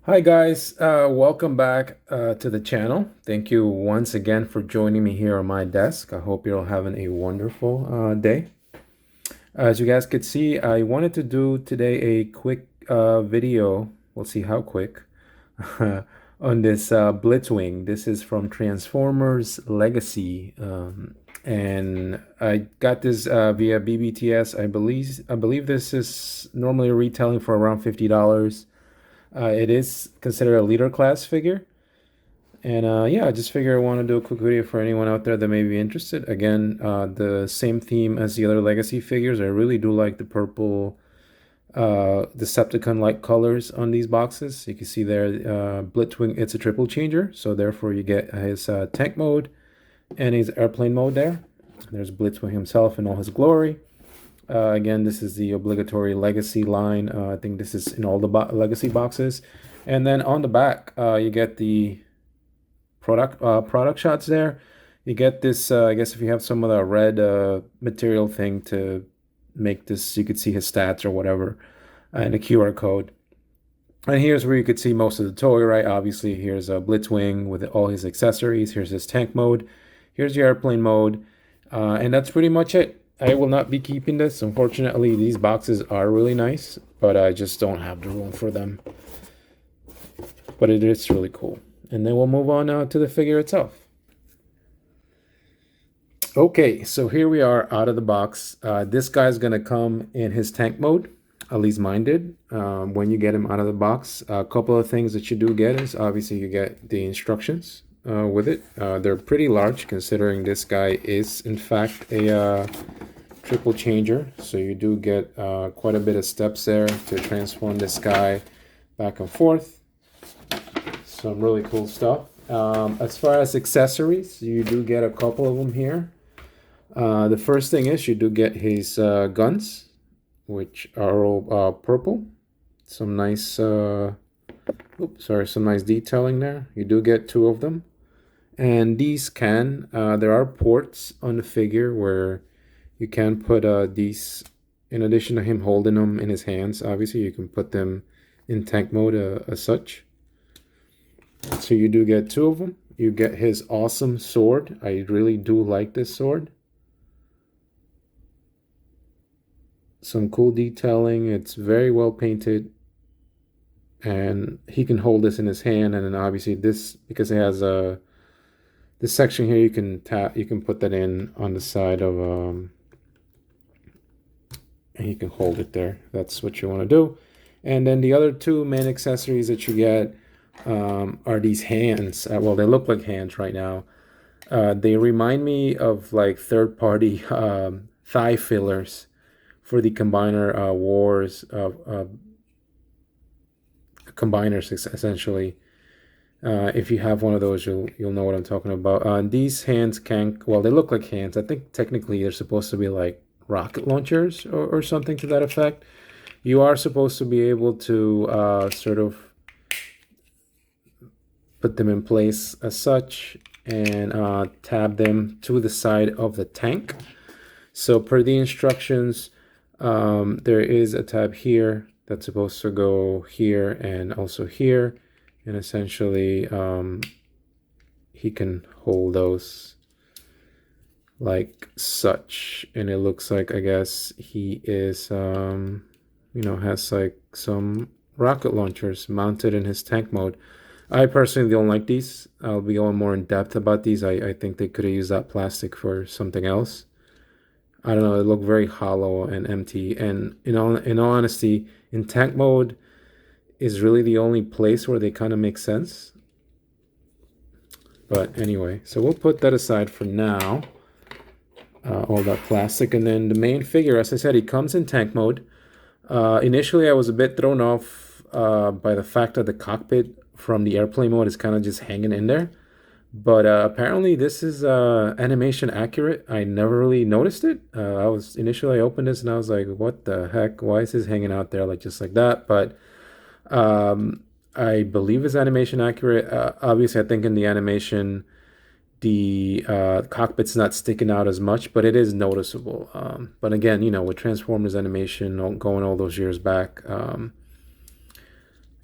Hi guys, welcome back to the channel. Thank you once again for joining me here on my desk. I hope you're all having a wonderful day. As you guys could see, I wanted to do today a quick video. We'll see how quick on this Blitzwing. This is from Transformers Legacy, and I got this via BBTS. I believe this is normally retailing for around $50. It is considered a leader class figure. And yeah, I just figure I want to do a quick video for anyone out there that may be interested. Again, the same theme as the other Legacy figures. I really do like the purple Decepticon-like colors on these boxes. You can see there, Blitzwing, it's a triple changer. So therefore you get his tank mode and his airplane mode there. There's Blitzwing himself in all his glory. Again, this is the obligatory Legacy line. I think this is in all the Legacy boxes. And then on the back, you get the product shots there. You get this, I guess if you have some of the red material thing to make this, you could see his stats or whatever, and a QR code. And here's where you could see most of the toy, right? Obviously, here's a Blitzwing with all his accessories. Here's his tank mode. Here's your airplane mode. And that's pretty much it. I will not be keeping this. Unfortunately, these boxes are really nice, but I just don't have the room for them. But it is really cool. And then we'll move on to the figure itself. Okay, so here we are out of the box. This guy's going to come in his tank mode. At least mine did. When you get him out of the box, a couple of things that you do get is obviously you get the instructions with it. They're pretty large considering this guy is in fact a triple changer. So you do get quite a bit of steps there to transform this guy back and forth. Some really cool stuff. As far as accessories, you do get a couple of them here. The first thing is you do get his guns, which are all purple. Some nice, some nice detailing there. You do get two of them. And these there are ports on the figure where you can put these, in addition to him holding them in his hands, obviously you can put them in tank mode as such. So you do get two of them. You get his awesome sword. I really do like this sword. Some cool detailing. It's very well painted. And he can hold this in his hand. And then obviously this, because it has this section here, you can put that in on the side of, and you can hold it there. That's what you want to do. And then the other two main accessories that you get are these hands. Well, they look like hands right now. They remind me of like third-party thigh fillers for the combiner wars of combiners, essentially. If you have one of those, you'll know what I'm talking about. These hands well, they look like hands. I think technically they're supposed to be like rocket launchers or something to that effect. You are supposed to be able to sort of put them in place as such and tab them to the side of the tank. So per the instructions, there is a tab here that's supposed to go here and also here. And essentially, he can hold those like such. And it looks like, I guess, he is, has like some rocket launchers mounted in his tank mode. I personally don't like these. I'll be going more in depth about these. I think they could have used that plastic for something else. I don't know, it looked very hollow and empty. And in all honesty, in tank mode is really the only place where they kind of make sense. But anyway, so we'll put that aside for now. All that plastic. And then the main figure, as I said, he comes in tank mode. Initially, I was a bit thrown off by the fact that the cockpit from the airplane mode is kind of just hanging in there. But apparently this is animation accurate. I never really noticed it. I opened this and I was like, what the heck? Why is this hanging out there like just like that? But I believe it's animation accurate. Obviously, I think in the animation, the cockpit's not sticking out as much, but it is noticeable. But again, with Transformers animation going all those years back,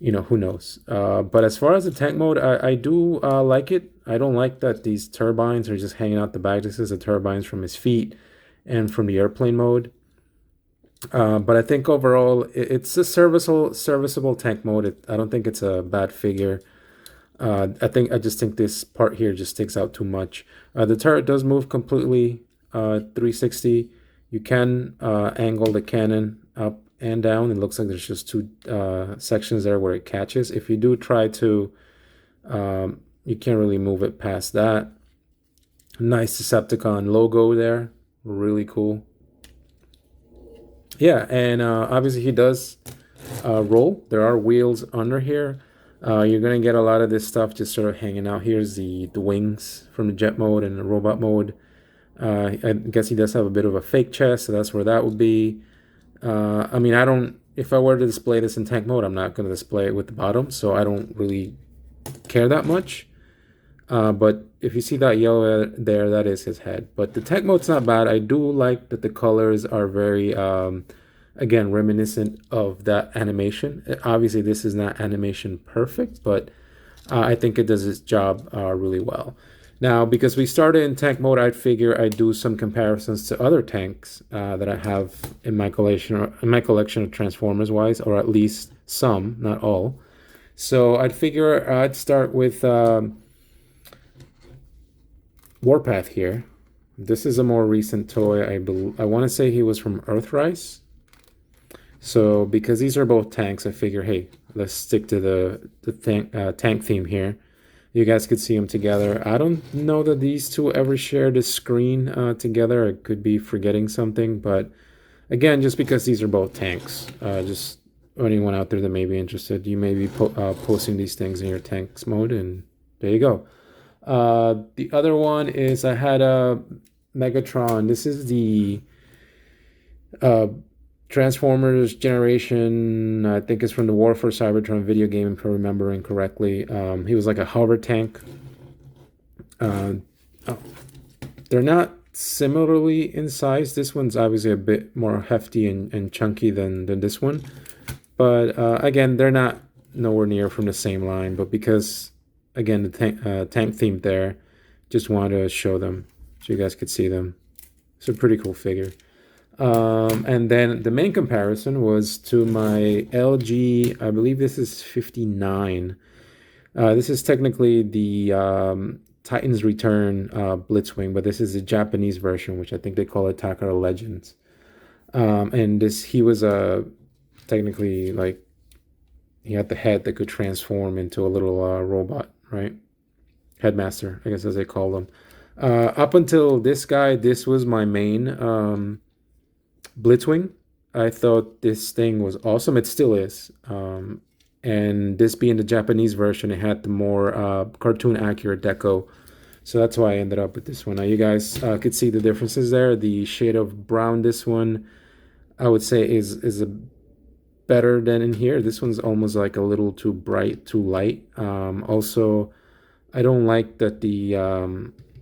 you know, who knows. But as far as the tank mode, I do like it. I don't like that these turbines are just hanging out the back. This is the turbines from his feet and from the airplane mode. But I think overall it's a serviceable tank mode. I don't think it's a bad figure. I just think this part here just sticks out too much. The turret does move completely 360. You can angle the cannon up and down. It looks like there's just two sections there where it catches. If you do try to, you can't really move it past that. Nice Decepticon logo there. Really cool. Yeah, and obviously he does roll. There are wheels under here. You're gonna get a lot of this stuff just sort of hanging out. Here's the wings from the jet mode and the robot mode. I guess he does have a bit of a fake chest, so that's where that would be. I mean, I don't. If I were to display this in tank mode, I'm not gonna display it with the bottom, so I don't really care that much. But if you see that yellow there, that is his head. But the tech mode's not bad. I do like that the colors are very, again, reminiscent of that animation. Obviously, this is not animation perfect, but I think it does its job really well. Now, because we started in tank mode, I'd figure I'd do some comparisons to other tanks that I have in my collection, of Transformers-wise, or at least some, not all. So I'd figure I'd start with Warpath here. This is a more recent toy. I want to say he was from Earthrise. So because these are both tanks, I figure, hey, let's stick to the tank theme here. You guys could see them together. I don't know that these two ever shared a screen together. I could be forgetting something, but again, just because these are both tanks, just anyone out there that may be interested, you may be posting these things in your tanks mode, and there you go. The other one is I had a Megatron. This is the Transformers generation. I think it's from the War for Cybertron video game, if I'm remembering correctly. He was like a hover tank. Oh, they're not similarly in size. This one's obviously a bit more hefty and chunky than this one. But again, they're not nowhere near from the same line. But because, again, the tank theme there, just wanted to show them so you guys could see them. It's a pretty cool figure. And then the main comparison was to my LG, I believe this is 59. This is technically the Titan's Return Blitzwing, but this is the Japanese version, which I think they call it Takara Legends. And he was technically, like, he had the head that could transform into a little robot, right? Headmaster, I guess, as they call them. Up until this guy, this was my main Blitzwing. I thought this thing was awesome. It still is. And this being the Japanese version, it had the more cartoon accurate deco. So that's why I ended up with this one. Now you guys could see the differences there. The shade of brown, this one, I would say is a better than in here. This one's almost like a little too bright, too light. Also, I don't like that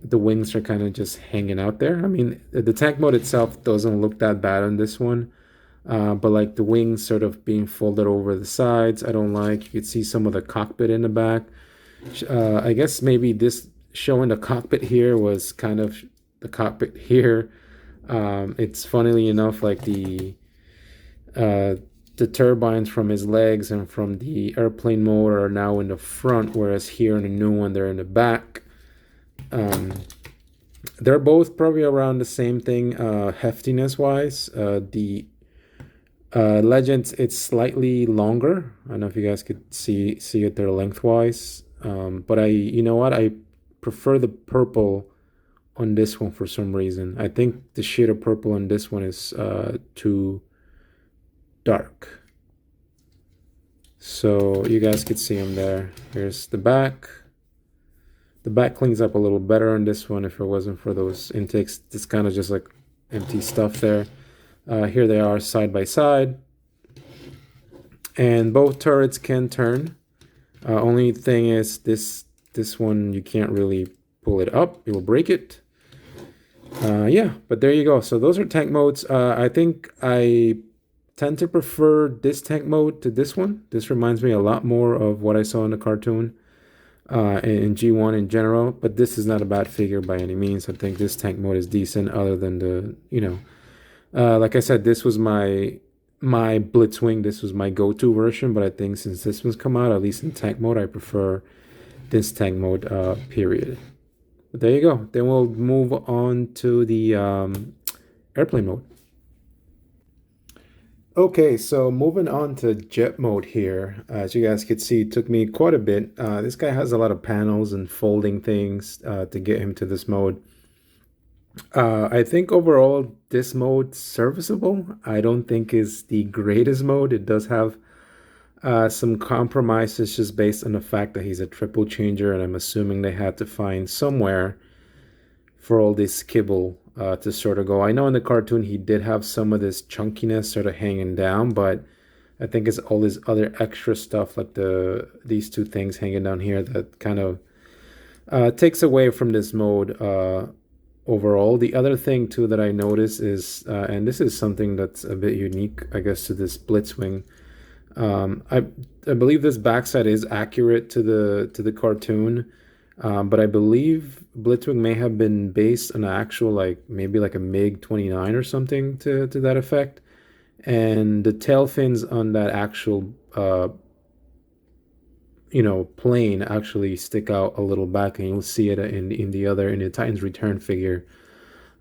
the wings are kind of just hanging out there. I mean, the tank mode itself doesn't look that bad on this one. But like the wings sort of being folded over the sides, I don't like. You could see some of the cockpit in the back. I guess maybe this showing the cockpit here was kind of the cockpit here. It's funnily enough like the turbines from his legs and from the airplane motor are now in the front, whereas here in the new one they're in the back. They're both probably around the same thing heftiness wise. The Legends, it's slightly longer. I don't know if you guys could see it there lengthwise. But you know what? I prefer the purple on this one for some reason. I think the shade of purple on this one is too dark. So you guys could see them there. Here's the back. The back cleans up a little better on this one if it wasn't for those intakes. It's kind of just like empty stuff there. Here they are side by side. And both turrets can turn. Only thing is this one you can't really pull it up. It will break it. Yeah, but there you go. So those are tank modes. I think I tend to prefer this tank mode to this one. This reminds me a lot more of what I saw in the cartoon in G1 in general, but this is not a bad figure by any means. I think this tank mode is decent other than the, like I said, this was my Blitzwing. This was my go-to version, but I think since this one's come out, at least in tank mode, I prefer this tank mode, period. But there you go. Then we'll move on to the airplane mode. Okay, so moving on to jet mode here. As you guys could see, it took me quite a bit. This guy has a lot of panels and folding things to get him to this mode. I think overall this mode's serviceable. I don't think is the greatest mode. It does have some compromises just based on the fact that he's a triple changer, and I'm assuming they had to find somewhere for all this kibble to sort of go. I know in the cartoon he did have some of this chunkiness sort of hanging down, but I think it's all this other extra stuff like these two things hanging down here that kind of takes away from this mode overall. The other thing too that I noticed is, and this is something that's a bit unique, I guess, to this Blitzwing. I believe this backside is accurate to the cartoon. But I believe Blitzwing may have been based on an actual, like maybe like a MiG-29 or something to that effect. And the tail fins on that actual, plane actually stick out a little back, and you'll see it in the Titans Return figure.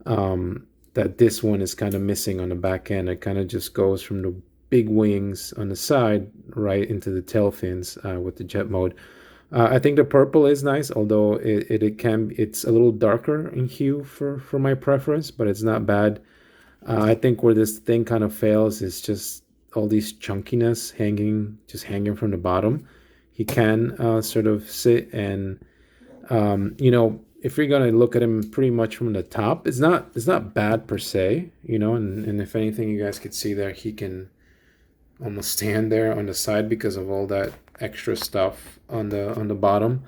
That this one is kind of missing on the back end. It kind of just goes from the big wings on the side right into the tail fins with the jet mode. I think the purple is nice, although it's a little darker in hue for my preference, but it's not bad. I think where this thing kind of fails is just all these chunkiness hanging from the bottom. He can sort of sit and, if you're gonna look at him pretty much from the top, it's not bad per se, and if anything, you guys could see there, he can almost stand there on the side because of all that extra stuff on the bottom.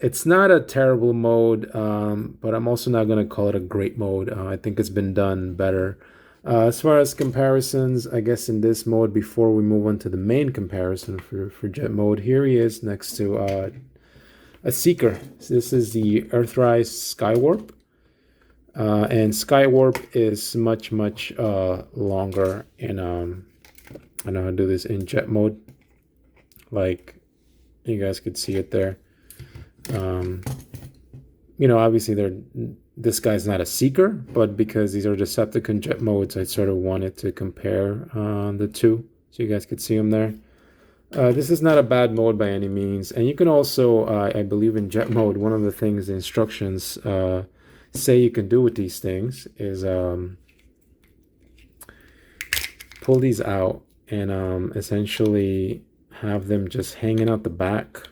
It's not a terrible mode, but I'm also not going to call it a great mode. I think it's been done better. As far as comparisons, I guess in this mode, before we move on to the main comparison for jet mode, here he is next to a Seeker. So this is the Earthrise Skywarp. And Skywarp is much longer in I know how to do this in jet mode, like you guys could see it there. Obviously this guy's not a Seeker, but because these are Decepticon jet modes, I sort of wanted to compare the two so you guys could see them there. This is not a bad mode by any means, and you can also I believe in jet mode, one of the things the instructions say you can do with these things is pull these out and essentially have them just hanging out the back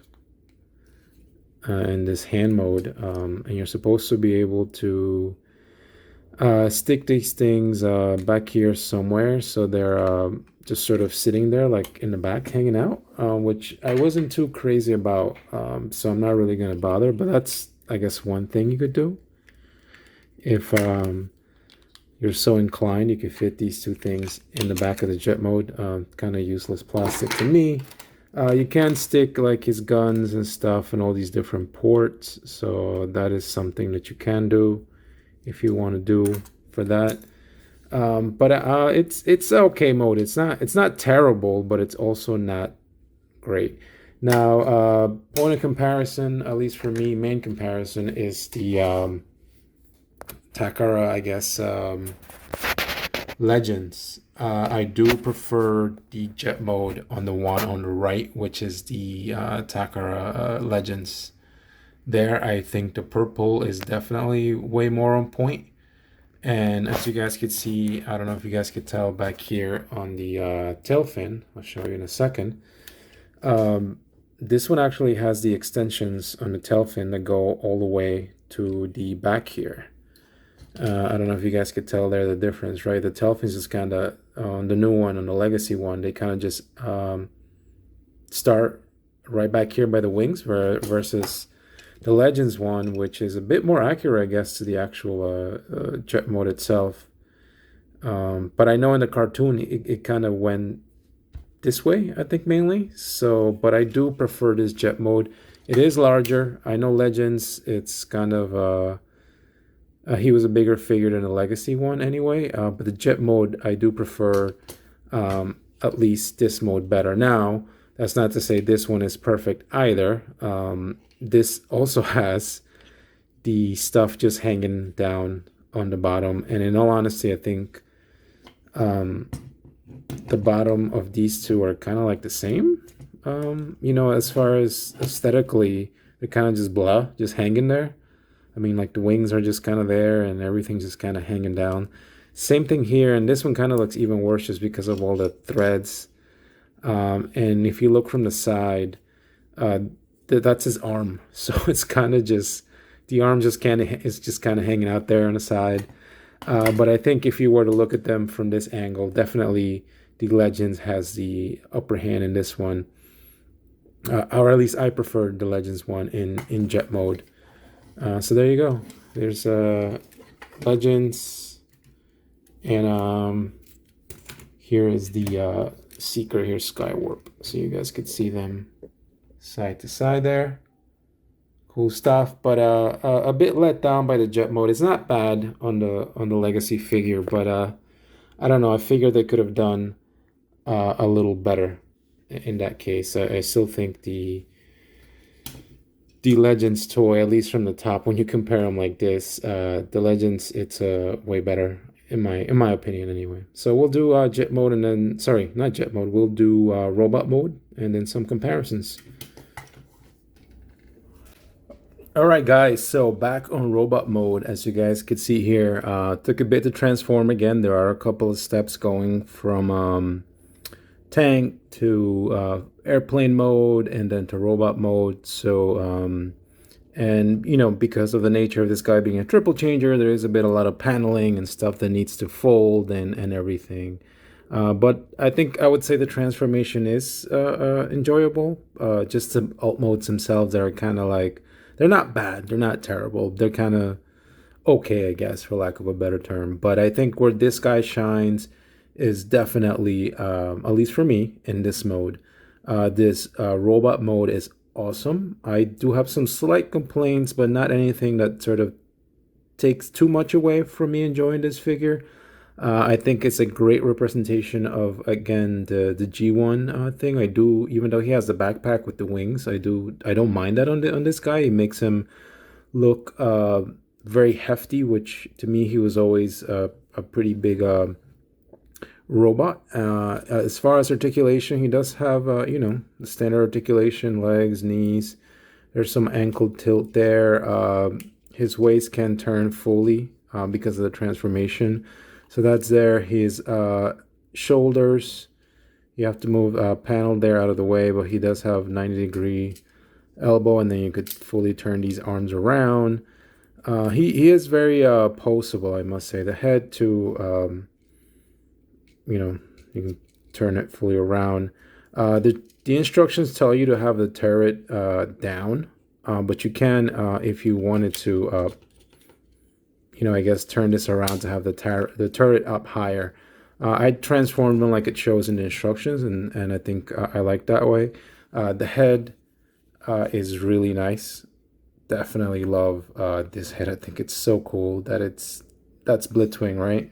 in this hand mode, and you're supposed to be able to stick these things back here somewhere so they're just sort of sitting there like in the back hanging out, which I wasn't too crazy about, so I'm not really going to bother, but that's, I guess, one thing you could do. If you're so inclined, you could fit these two things in the back of the jet mode. Kind of useless plastic to me. You can stick like his guns and stuff and all these different ports, so that is something that you can do if you want to do for that. But it's okay mode. It's not terrible, but it's also not great. Now, point of comparison, at least for me, main comparison is the Takara, I guess, Legends. I do prefer the jet mode on the one on the right, which is the Takara Legends. There, I think the purple is definitely way more on point. And as you guys could see, I don't know if you guys could tell back here on the tail fin, I'll show you in a second. This one actually has the extensions on the tail fin that go all the way to the back here. I don't know if you guys could tell there the difference, right? The tail fins is kind of, on the new one, on the legacy one, they kind of just start right back here by the wings versus the Legends one, which is a bit more accurate, I guess, to the actual jet mode itself. But I know in the cartoon it kind of went this way, I think mainly. So, but I do prefer this jet mode. It is larger. I know Legends, it's kind of he was a bigger figure than the Legacy one anyway. But the jet mode, I do prefer at least this mode better. Now, that's not to say this one is perfect either. This also has the stuff just hanging down on the bottom. And in all honesty, I think the bottom of these two are kind of like the same. You know, as far as aesthetically, they're kind of just blah, just hanging there. I mean, like the wings are just kind of there and everything's just kind of hanging down. Same thing here, and this one kind of looks even worse just because of all the threads. And if you look from the side, that's his arm. So it's kind of just, the arm just kind of is just kind of hanging out there on the side. But I think if you were to look at them from this angle, definitely the Legends has the upper hand in this one. Or at least I prefer the Legends one in jet mode. So there you go. There's Legends, and here is the Seeker here, Skywarp, so you guys could see them side to side there. Cool stuff, but a bit let down by the jet mode. It's not bad on the Legacy figure, but I don't know. I figured they could have done a little better in that case. I still think the Legends toy, at least from the top, when you compare them like this, the Legends, it's way better in my opinion anyway. So we'll do jet mode, and then, sorry, not jet mode, we'll do robot mode and then some comparisons. All right, guys, so back on robot mode, as you guys could see here, took a bit to transform again. There are a couple of steps going from tank to airplane mode and then to robot mode. So and you know, because of the nature of this guy being a triple changer, there is a lot of paneling and stuff that needs to fold and everything. But I think I would say the transformation is enjoyable. Just the alt modes themselves are kind of like, they're not bad, they're not terrible, they're kind of okay, I guess, for lack of a better term. But I think where this guy shines is definitely, at least for me, in this mode. This robot mode is awesome. I do have some slight complaints, but not anything that sort of takes too much away from me enjoying this figure. I think it's a great representation of, again, the G1 thing. I do, even though he has the backpack with the wings, I don't mind that on this guy. It makes him look very hefty, which to me, he was always a pretty big robot. As far as articulation, he does have you know, the standard articulation, legs, knees. There's some ankle tilt there. His waist can turn fully because of the transformation. So that's there. His shoulders, you have to move panel there out of the way, but he does have 90-degree elbow, and then you could fully turn these arms around. He is very poseable, I must say. The head too, you know, you can turn it fully around. The instructions tell you to have the turret down, but you can, if you wanted to, you know, I guess turn this around to have the turret up higher. I transformed them like it shows in the instructions, and I think I like that way. The head is really nice. Definitely love this head. I think it's so cool that that's Blitzwing, right?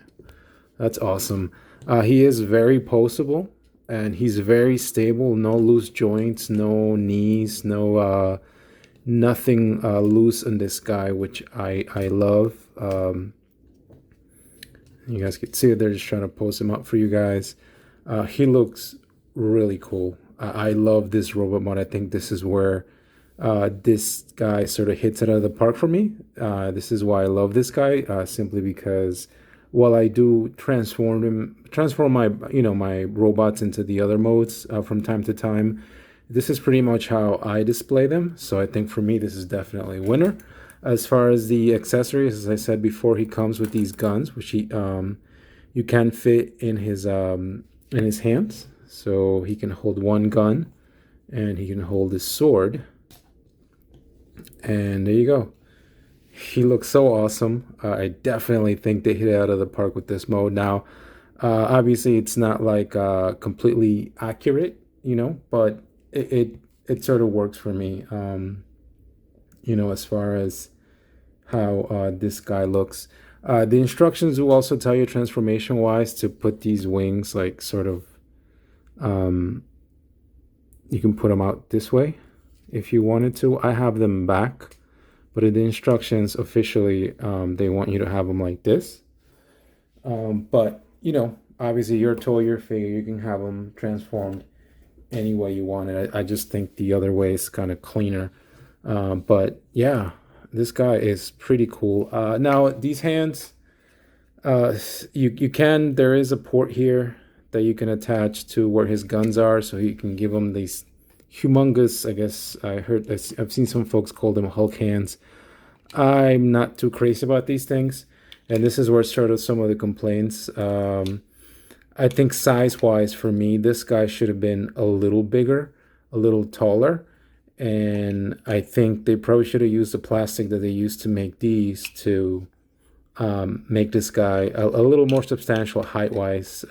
That's awesome. He is very poseable, and he's very stable. No loose joints, no knees, no nothing loose in this guy, which I love. You guys can see it. They're just trying to pose him up for you guys. He looks really cool. I love this robot mod. I think this is where this guy sort of hits it out of the park for me. This is why I love this guy, simply because while I do transform my, you know, my robots into the other modes from time to time, this is pretty much how I display them. So I think for me, this is definitely a winner. As far as the accessories, as I said before, he comes with these guns, which he you can fit in his hands. So he can hold one gun, and he can hold his sword. And there you go. He looks so awesome. I definitely think they hit it out of the park with this mode. Now, obviously, it's not like completely accurate, but it sort of works for me. As far as how this guy looks. The instructions will also tell you transformation wise to put these wings like sort of you can put them out this way if you wanted to. I have them back, but in the instructions officially they want you to have them like this. But obviously your toy, your figure, you can have them transformed any way you want it. I just think the other way is kind of cleaner. But yeah, this guy is pretty cool. Now these hands, there is a port here that you can attach to where his guns are, so you can give him these humongous. I guess I've seen some folks call them Hulk hands. I'm not too crazy about these things, and this is where sort of some of the complaints. I think size-wise for me, this guy should have been a little bigger, a little taller, and I think they probably should have used the plastic that they used to make these to make this guy a little more substantial height-wise.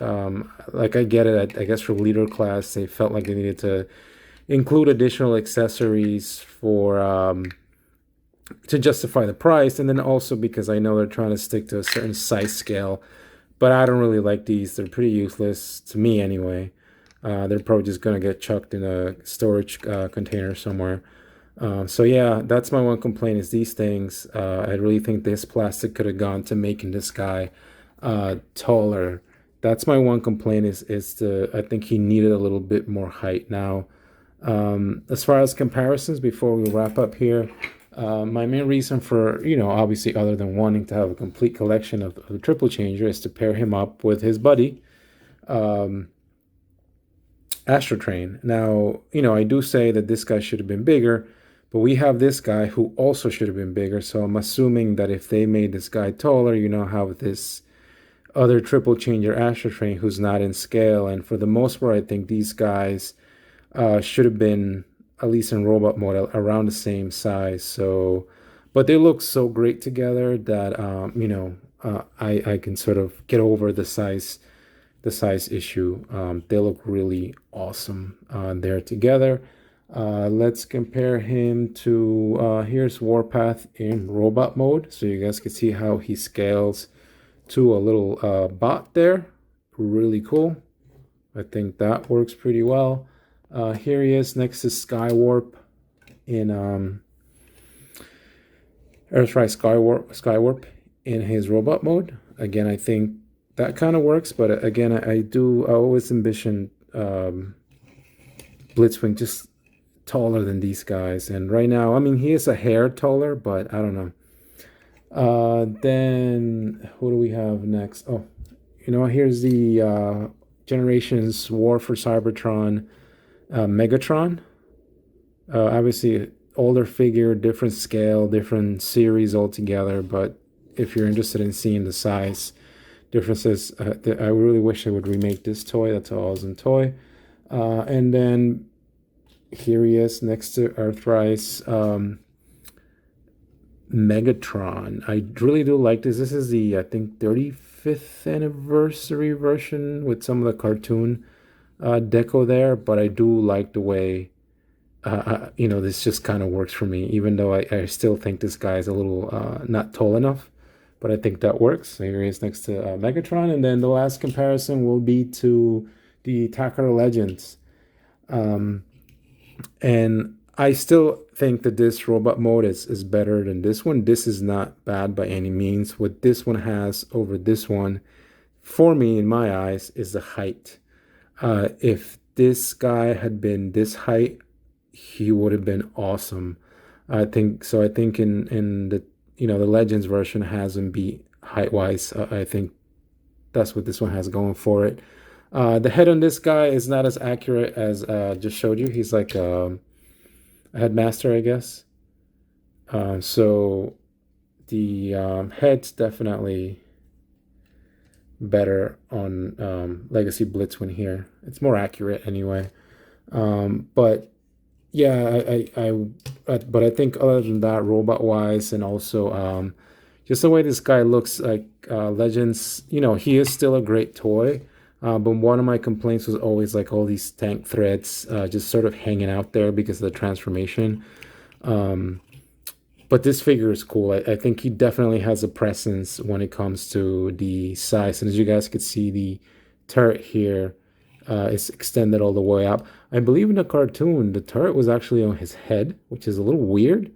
Like I get it, I guess for leader class, they felt like they needed to include additional accessories for to justify the price, and then also because I know they're trying to stick to a certain size scale. But I don't really like these. They're pretty useless to me anyway. They're probably just gonna get chucked in a storage container somewhere. So yeah, that's my one complaint is these things. I really think this plastic could have gone to making this guy taller. That's my one complaint I think he needed a little bit more height. Now, as far as comparisons, before we wrap up here, my main reason for, obviously other than wanting to have a complete collection of the Triple Changer is to pair him up with his buddy, Astrotrain. Now, I do say that this guy should have been bigger, but we have this guy who also should have been bigger. So I'm assuming that if they made this guy taller, have this other Triple Changer Astrotrain who's not in scale. And for the most part, I think these guys should have been, at least in robot mode, around the same size. So, but they look so great together that I can sort of get over the size issue. They look really awesome there together. Let's compare him to here's Warpath in robot mode, so you guys can see how he scales to a little bot there. Really cool. I think that works pretty well. Here he is next to Skywarp in Earthrise Skywarp in his robot mode. Again, I think that kind of works, but again, I always envision Blitzwing just taller than these guys. And right now, I mean, he is a hair taller, but I don't know. Then who do we have next? Oh, here's the Generations War for Cybertron Megatron. Obviously, older figure, different scale, different series altogether. But if you're interested in seeing the size differences, I really wish they would remake this toy. That's an awesome toy. And then here he is next to Earthrise Megatron. I really do like this. This is the, I think, 35th anniversary version with some of the cartoon deco there, but I do like the way this just kind of works for me, even though I still think this guy is a little not tall enough, but I think that works. So here he is next to Megatron, and then the last comparison will be to the Takara Legends. And I still think that this robot mode is better than this one. This is not bad by any means. What this one has over this one, for me, in my eyes, is the height. If this guy had been this height, he would have been awesome. I think so. I think in the the Legends version has him beat height wise. I think that's what this one has going for it. The head on this guy is not as accurate as just showed you. He's like a headmaster, I guess. So the head's definitely better on Legacy Blitzwing here. It's more accurate anyway. But yeah, but I think other than that, robot wise, and also just the way this guy looks like Legends, you know, he is still a great toy. But one of my complaints was always like all these tank threads just sort of hanging out there because of the transformation. But this figure is cool. I think he definitely has a presence when it comes to the size. And as you guys could see, the turret here is extended all the way up. I believe in the cartoon, the turret was actually on his head, which is a little weird.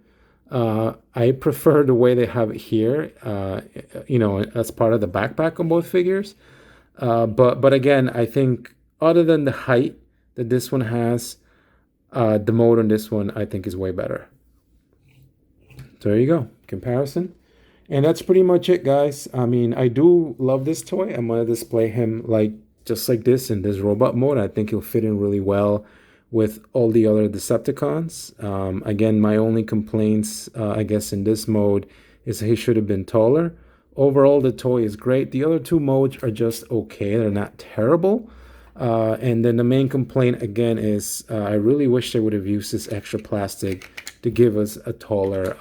I prefer the way they have it here, you know, as part of the backpack on both figures. But again, I think other than the height that this one has, the mode on this one I think is way better. So there you go, comparison. And that's pretty much it, guys. I mean, I do love this toy. I'm gonna display him like just like this in this robot mode. I think he'll fit in really well with all the other Decepticons. Again, my only complaints, I guess, in this mode is he should have been taller. Overall, the toy is great. The other two modes are just okay. They're not terrible. And then the main complaint again is I really wish they would have used this extra plastic to give us a taller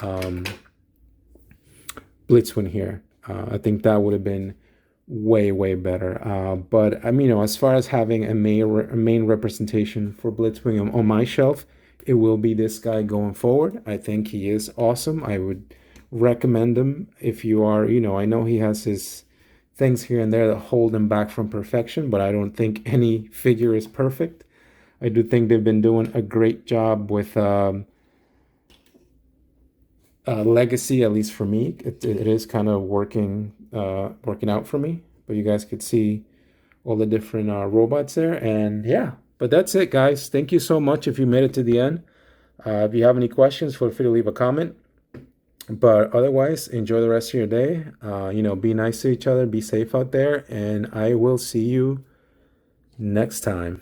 Blitzwing here. I think that would have been way better. But I mean, you know, as far as having a main representation for Blitzwing on my shelf, it will be this guy going forward. I think he is awesome. I would recommend him if you are, you know, I know he has his things here and there that hold him back from perfection, but I don't think any figure is perfect. I do think they've been doing a great job with Legacy, at least for me. It is kind of working out for me. But you guys could see all the different robots there, and yeah. But that's it, guys. Thank you so much if you made it to the end. If you have any questions, feel free to leave a comment. But otherwise, enjoy the rest of your day. You know, be nice to each other, be safe out there, and I will see you next time.